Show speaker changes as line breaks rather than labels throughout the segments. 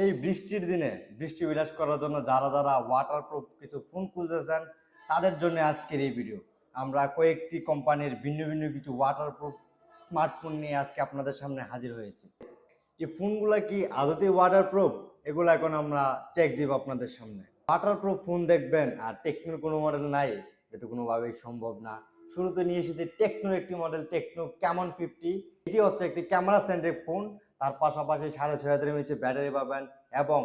এই বৃষ্টির দিনে বৃষ্টি বিলাস করার জন্য যারা যারা ওয়াটারপ্রুফ কিছু ফোন খুঁজতেছেন তাদের জন্য আজকের এই ভিডিও। আমরা কয়েকটি কোম্পানির ভিন্ন ভিন্ন কিছু ওয়াটারপ্রুফ স্মার্টফোন নিয়ে আজকে আপনাদের সামনে হাজির হয়েছি। এই ফোনগুলো কি আদতে ওয়াটারপ্রুফ, এগুলো এখন আমরা চেক দিব আপনাদের সামনে। ওয়াটারপ্রুফ ফোন দেখবেন আর টেকনোর কোনো মডেল নাই, এটা কোনোভাবেই সম্ভব না। শুরুতে নিয়ে এসেছে টেকনোর একটি মডেল, টেকনো ক্যামন 50। এটি হচ্ছে একটি ক্যামেরা সেন্ট্রিক ফোন। তার পাশাপাশি 6500 mAh ব্যাটারি পাবেন এবং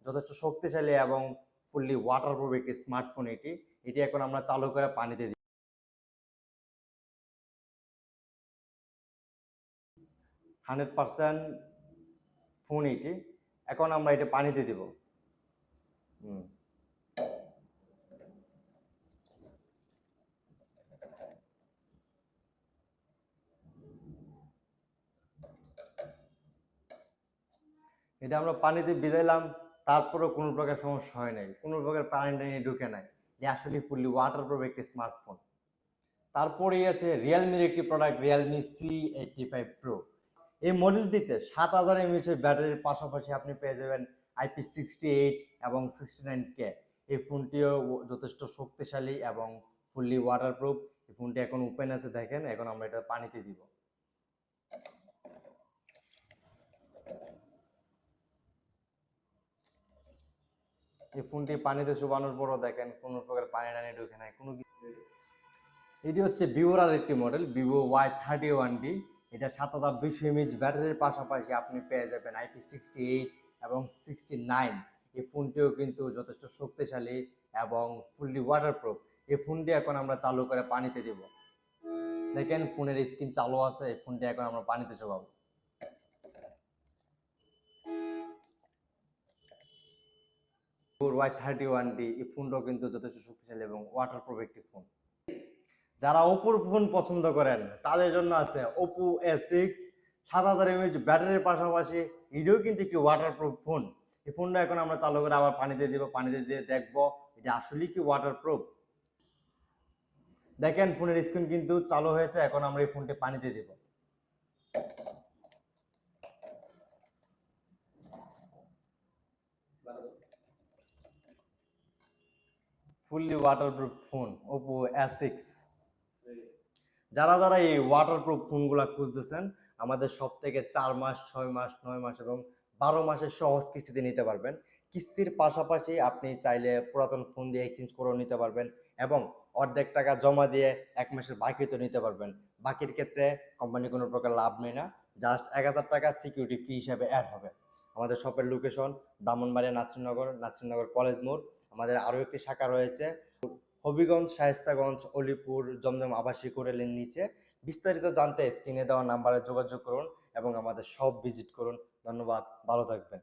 যথেষ্ট শক্তিশালী এবং ফুললি ওয়াটারপ্রুফ একটি স্মার্টফোন। এটি এখন আমরা চালু করে পানিতে দিই। 100% ফোন এটি। এখন আমরা এটা পানিতে দিব। এটা আমরা পানিতে ভিজাইলাম, তারপরেও কোনো প্রকার সমস্যা হয় নাই, কোনো প্রকার পানি টানি ঢুকে নাই। এটা আসলে ফুললি ওয়াটারপ্রুফ একটি স্মার্টফোন। তারপরেই আছে রিয়েলমির একটি প্রোডাক্ট, রিয়েলমি C85 প্রো। এই মডেলটিতে 7000 mAh ব্যাটারির পাশাপাশি আপনি পেয়ে যাবেন IP68 এবং 69K। এই ফোনটিও যথেষ্ট শক্তিশালী এবং ফুললি ওয়াটারপ্রুফ। এই ফোনটি এখন ওপেন আছে, দেখেন। এখন আমরা এটা পানিতে দিব। এই ফোনটি পানিতে চুবানোর পরও দেখেন কোনো প্রকার পানি টানি ঢুকে নাই, কোনো কিছু। এটি হচ্ছে ভিভোর আর একটি মডেল, ভিভো Y31D। এটা 7200 mAh ব্যাটারির পাশাপাশি আপনি পেয়ে যাবেন IP68 এবং 69। এই ফোনটিও কিন্তু যথেষ্ট শক্তিশালী এবং ফুললি ওয়াটারপ্রুফ। এই ফোনটি এখন আমরা চালু করে পানিতে দেব। দেখেন ফোনের স্ক্রিন চালু আছে, এই ফোনটি এখন আমরা পানিতে চোবাবো। Y31D এই ফোনটাও কিন্তু যথেষ্ট শক্তিশালী এবং ওয়াটারপ্রুফ একটি ফোন। যারা ওপোর ফোন পছন্দ করেন তাদের জন্য আছে ওপো A6। 7000 mAh ব্যাটারির পাশাপাশি এটিও কিন্তু একটি ওয়াটারপ্রুফ ফোন। এই ফোনটা এখন আমরা চালু করে আবার পানিতে দিব, পানিতে দিয়ে দেখবো এটা আসলে কি ওয়াটারপ্রুফ। দেখেন ফোনের স্ক্রিন কিন্তু চালু হয়েছে, এখন আমরা এই ফোনটি পানিতে দিব। Fully waterproof phone Oppo A6। যারা যারা এই ওয়াটারপ্রুফ ফোনগুলো খুঁজতেছেন, আমাদের সব থেকে 4 মাস, 6 মাস, 9 মাস এবং 12 মাসের সহজ কিস্তিতে নিতে পারবেন। কিস্তির পাশাপাশি আপনি চাইলে পুরাতন ফোন দিয়ে এক্সচেঞ্জ করেও নিতে পারবেন এবং অর্ধেক টাকা জমা দিয়ে 1 মাসের বাকিতে নিতে পারবেন। বাকির ক্ষেত্রে কোম্পানি কোনো প্রকার লাভ নেয় না, জাস্ট 1000 টাকা সিকিউরিটি ফি হিসাবে অ্যাড হবে। আমাদের শপের লোকেশন ব্রাহ্মণবাড়িয়া নাসিরনগর কলেজ মোড়। আমাদের আরও একটি শাখা রয়েছে হবিগঞ্জ, শায়েস্তাগঞ্জ, অলিপুর, জমজম আবাসিক হোটেলের নিচে। বিস্তারিত জানতে স্ক্রিনে দেওয়া নাম্বারে যোগাযোগ করুন এবং আমাদের শপ ভিজিট করুন। ধন্যবাদ, ভালো থাকবেন।